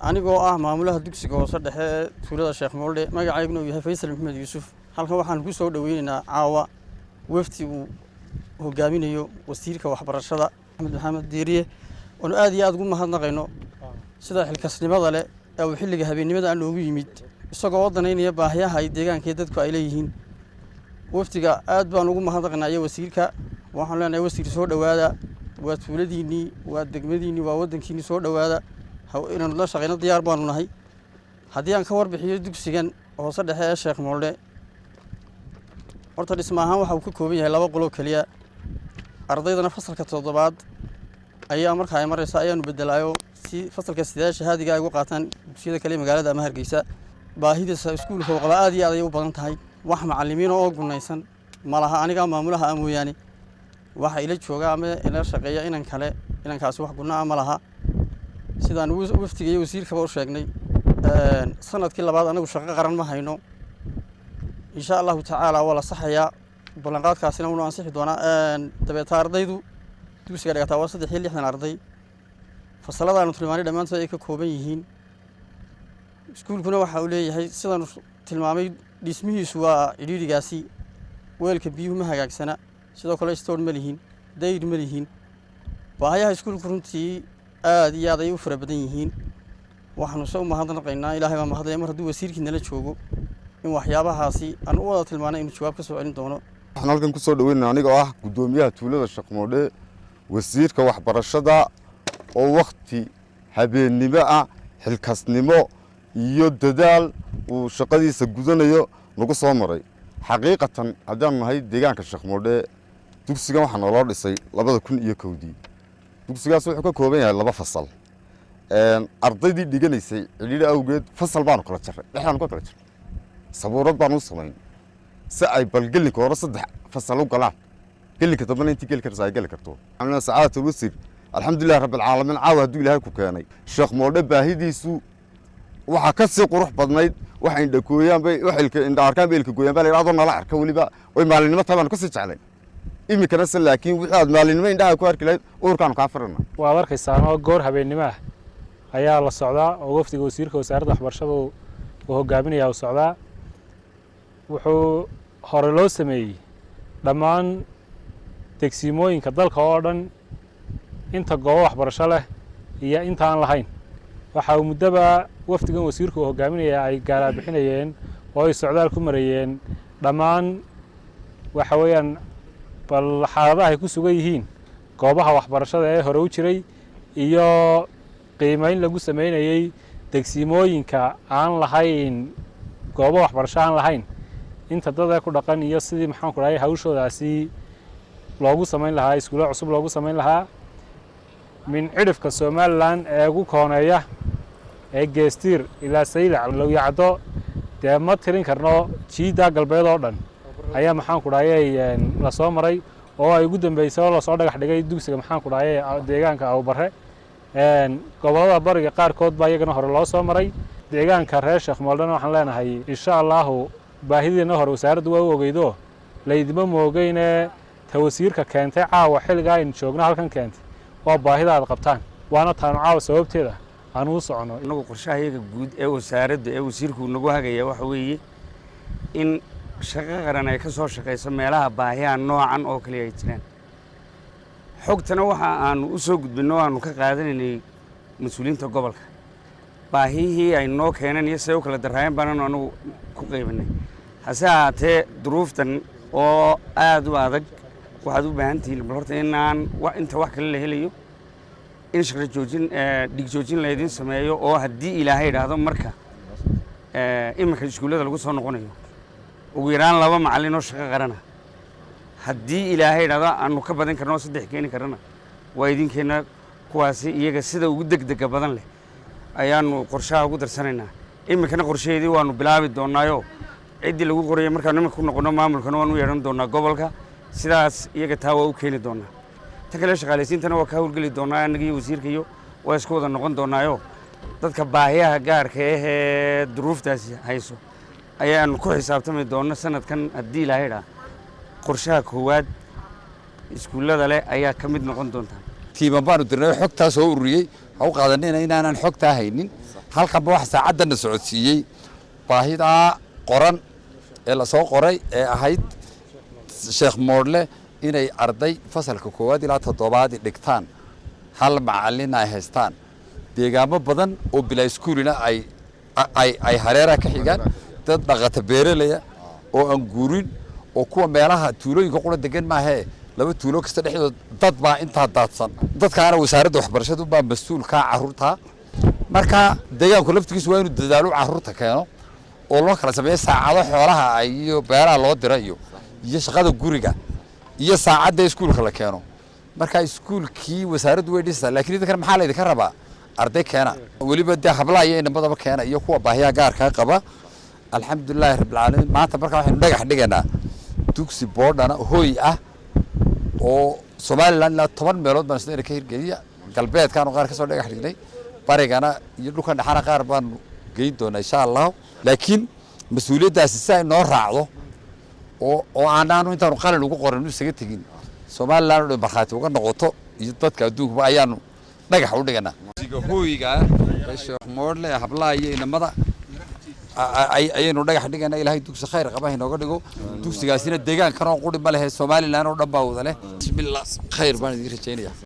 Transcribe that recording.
anigoo ah maamulaha dugsiga hoose dhexe ee tuulada Sheekh Moolde magacayguna uu yahay Faysal Maxamed Yuusuf halkan waxaan ku soo dhaweynaynaa caawa wafti uu hogaaminayo wasiirka waxbarashada Axmed Maxamed Diiriye oo aad iyo aad ugu mahadnaqayno sida xilkasnimada leh ee uu xilliga habeenimada aan loogu yimid isagoo wadaneynaya baahiyaha ay deegaanka dadku ay leeyihiin waftiga aad baan ugu mahadnaqnaa wasiirka waxaan leenahay wasiir soo dhawaada waa tuuladiinii waa degmadiinii waa wadankiinii soo dhawaada inaan la shaqeyno diyaar baanu nahay haddii aan ka warbixiyo dugsigan hoose dhexe ee Sheekh Moolde horta dhismo ahaan waxa uu ka kooban yahay 2 qolo kaliya ardaydana fasalka 7aad ayaa markaa ay maraysa ayaanu bedelaayo si fasalka 8 shahaadiga ay ugu qaataan dugsiyada kale magaalada ama Hargeysa baahidisa iskuulka qaba aad iyo aad ay u badan tahay wax macallimiin oo gunaysan malaha aniga maamulaha amooyaani waxa ila jooga ama ila shaqeeya inankaas wax gunaa ma laha sidaan waftiga iyo wasiirka u sheegnay sanadkii labaad anagu shaqo qaran ma hayno insha Allah ta'ala wala saxaya ballanqaadkaasina uu ansixi doona dabeeta ardaydu dugsiga dhigata waa 360 arday fasaladaanu tilmaanay dhamaantood ay ka kooban yihiin iskuulkuna waxa uu leeyahay sidaan tilmaamay dhismihiisu waa cidhiidhigaasi weelka biyuhu ma hagaagsana sidoo kale store ma lihiin dayr ma lihiin baahiyaha iskuulku runtii aad iyo aad ay u fara badan yihiin waxaanu soo mahadnaqaynaa ilaahay baa mahadlay mar hadduu wasiirkii nala joogo in waxyaabahaasi aan u wada tilmaanay inuu jawaab ka soo celin doono waxaan halkan ku soo dhaweynaa anigoo ah gudoomiyaha tuulada Sheekh Moolde wasiirka waxbarashada oo waqti habeenimo ah xilkasnimo iyo dadaal uu shaqadiisa gudanayo lagu soo maray xaqiiqatan haddaan nahay deegaanka Sheekh Moolde dugsigan waxaa loo dhisay 2001 dugsigaas wuxuu ka kooban yahay 2 fasal ardaydii dhiganaysay cidhiidhi awgeed fasal baan kala jaray dhexdaan ku kala jaray sabuurad baan u samayn si ay balgelinka hore 3 fasal u galaan gelinka dambana intii geli kartaa ay geli karto ana saacada wasiir alxamdulillah rabbil caalamiin caawa haduu ilaahay ku keenay Sheekh Moolde baahidiisu waxa ka sii qurux badnayd waxa indha gooyaan bay waxilka indha arkaan beelka gooyaan baa ilaado nala arka waliba way maalinimo taban ka sii jeclay imikana laakiin wixii aad maalinimo indhaha ku arki lahayd uurkaan ka farana waa arkaysan oo goor habeenimo ayaa la socdaa oo waftiga wasiirka wasaaradda waxbarashada uu hogaaminayaa u socdaa wuxuu hore loo sameeyay dhammaan degsimooyinka dalka oo dhan inta goobo waxbarasho leh iyo inta aan lahayn waxa uu muddaba waftigan wasiirku hogaaminaya ay gaala bixinayeen oo ay socdaal ku marayeen dhammaan waxa weeyaan bal xaaladaha ay ku sugan yihiin goobaha waxbarashada ee hore u jiray iyo qiimeyn lagu sameeyay degsimooyinka aan lahayn goobo waxbarasho aan lahayn inta dad ku dhaqan iyo sidii maxaan ku raayay hawshoodaasi loogu sameyn lahaa iskuulo cusub loogu sameyn lahaa min cidhifka Soomaaliland ee ugu kooneeya ee geestir ilaa saylac loo yacdo dee ma tirin karno jiida galbeed oo dhan ayaa maxaan ku raayay la soo maray oo ay ugu dambeysay oo la soo dhagax dhigay dugsiga maxaan ku raayay deegaanka Awbarre gobolada bariga qaarkood baa iyagana hore loo soo maray deegaanka reer Sheekh Moolde waxaan leenahay insha Allah baahideena hore wasaaraddu waa ogeydo laydima moogayne tawasiirka keentay caawa xilliga ay joogna halkan keentay oo baahida aad qabtaan waana taan caawa sababteeda aan u socono inagu qorshahayaga guud ee wasaaradda ee wasiirku nagu hagaya waxa weeye in shaqo qaran ay ka soo shaqeyso meelaha baahiyaha noocan oo kale ay jiraan xogtana waxa aanu u soo gudbino aanu ka qaadanaynay mas'uuliyiinta gobolka baahihii ay noo keeneen iyo sidoo kale daraayeen baan anagu ku qeybinay hase ahaatee duruuftan oo aad u adag waxaad u baahan tihiin horta inaan inta wax kale la helayo in shaqo joojin dhig joojin la idin sameeyo oo haddii ilaahay yiraahdo marka imika iskuulada lagu soo noqonayo ugu yaraan 2 macallin oo shaqo qarana haddii ilaahay yiraahdo aanu ka badan karno 3 keeni karana waa idinkeena kuwaasi iyaga sida ugu degdega badan leh ayaanu qorshaha ugu darsanaynaa imikana qorsheedii waanu bilaabi doonaayo cidii lagu qoriyay marka nimanka ku noqono maamulkana waanu yeeran doonaa gobolka sidaas iyaga taa waa u keeni doonaa ta kale shaqaaleysiintana waa ka hawlgeli doonaa anaga iyo wasiirka iyo waa isku wada noqon doonaayo dadka baahiyaha gaarka ah ee duruuftaasi hayso ayaanu ku xisaabtami doonaa sanadkan haddii ilaahay yiraahdo qorshaha koowaad iskuulada leh ayaa ka mid noqon doonta tiiman baanu dirnay xogtaas oo ururiyay ha u qaadanayna inaanan xogtaa haynin halkanba waxa saacadana socodsiiyey baahidaa qoran ee la soo qoray ee ahayd Sheekh Moodle inay arday fasalka 1 ilaa 7 dhigtaan hal macallin ay haystaan deegaamo badan oo bilaa iskuulina ay hareeraha ka xigaan dad dhaqata beeralaya oo aan guurin oo kuwa meelaha tuulooyinka qura degan maahe laba tuulo kasta dhexdood dad baa inta daadsan dadkaana wasaaradda waxbarashadu baa mas'uul ka carruurta marka deegaanku laftigiisu waa inuu dadaalo carruurta keeno oo loo kala sameeyo saacado xoolaha iyo beeraha loo dirayo iyo shaqada guriga iyo saacadda iskuulka la keeno marka iskuulkii wasaaraddu way dhistaa laakiin dadkan maxaa la idinka rabaa arday keena waliba dee hablaha iyo inamada keena iyo kuwa baahiyaha gaarka qaba alxamdulillaah rabbil caalamiin maanta marka waxaynu dhagax dhiganaa dugsi boodhana hooy ah oo Soomaaliland la 10 meelood baan isna ka hirgeliya galbeedkan qaar ka soo dhagax dhignay barigana iyo dhulkan dhaxana qaar baan geyn doonaa insha Allah laakiin mas'uuliyadaasi si ay noo raacdo oo aanaanu intaanu qalin ugu qoran isaga tagin Soomaaliland oo marxaati uga noqoto iyo dadka adduunka ayaanu dhagax u dhiganaa dugsiga hooyga Sheekh Moodle hablaha iyo inamada ayaynu dhagax dhiganaa ilaahay dugsi khayr qaba inooga dhigo dugsigaasina deegaankan oo qudhi ma leh Soomaaliland oo dhan baa wada leh bismillaah khayr baan idin rajaynayaa